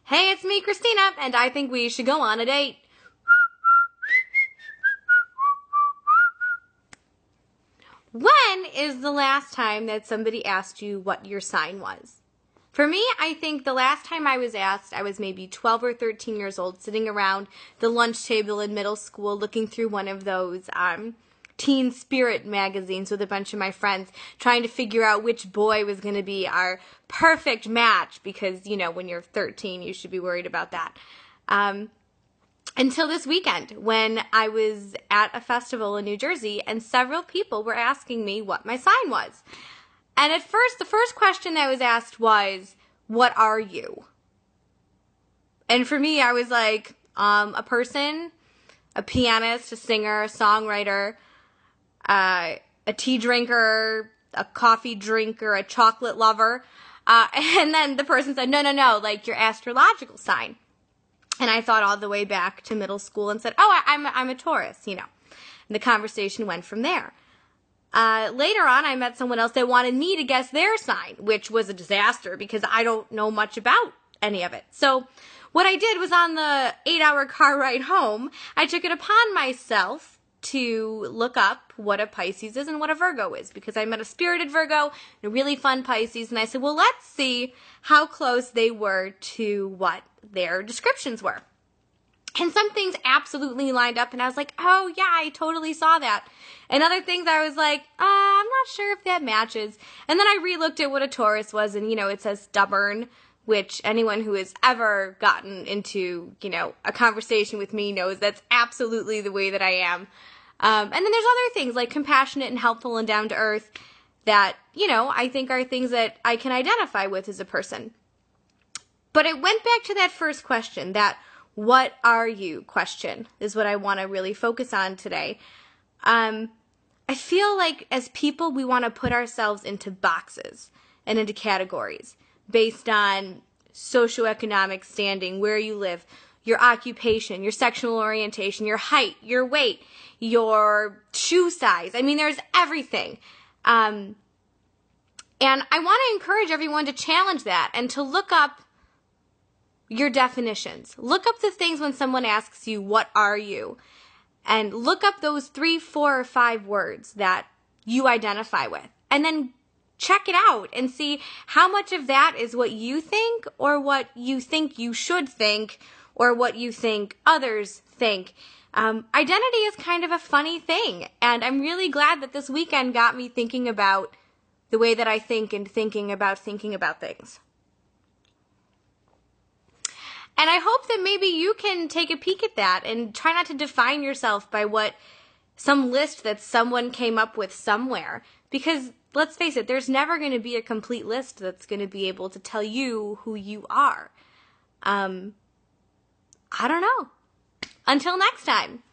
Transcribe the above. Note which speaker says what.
Speaker 1: Hey, it's me, Christina, and I think we should go on a date. When is the last time that somebody asked you what your sign was? For me, I think the last time I was asked, I was maybe 12 or 13 years old, sitting around the lunch table in middle school, looking through one of those Teen Spirit magazines with a bunch of my friends, trying to figure out which boy was going to be our perfect match, because, you know, when you're 13, you should be worried about that. Until this weekend, when I was at a festival in New Jersey, and several people were asking me what my sign was. And at first, the first question that was asked was, what are you? And for me, I was like, a person, a pianist, a singer, a songwriter, a tea drinker, a coffee drinker, a chocolate lover. And then the person said, no, like your astrological sign. And I thought all the way back to middle school and said, oh, I'm a Taurus, you know. And the conversation went from there. Later on, I met someone else that wanted me to guess their sign, which was a disaster because I don't know much about any of it. So what I did was, on the 8-hour car ride home, I took it upon myself to look up what a Pisces is and what a Virgo is, because I met a spirited Virgo and a really fun Pisces, and I said, well, let's see how close they were to what their descriptions were. And some things absolutely lined up, and I was like, oh, yeah, I totally saw that. And other things I was like, I'm not sure if that matches. And then I re-looked at what a Taurus was, and, you know, it says stubborn, which anyone who has ever gotten into, you know, a conversation with me knows that's absolutely the way that I am. And then there's other things like compassionate and helpful and down to earth that, you know, I think are things that I can identify with as a person. But it went back to that first question, that what are you question is what I want to really focus on today. I feel like as people, we want to put ourselves into boxes and into categories based on socioeconomic standing, where you live, your occupation, your sexual orientation, your height, your weight, your shoe size. I mean, there's everything. And I want to encourage everyone to challenge that and to look up your definitions. Look up the things when someone asks you, what are you? And look up those 3, 4, or 5 words that you identify with. And then check it out and see how much of that is what you think, or what you think you should think, or what you think others think. Identity is kind of a funny thing, and I'm really glad that this weekend got me thinking about the way that I think and thinking about things. And I hope that maybe you can take a peek at that and try not to define yourself by what some list that someone came up with somewhere. Because let's face it, there's never going to be a complete list that's going to be able to tell you who you are. I don't know. Until next time.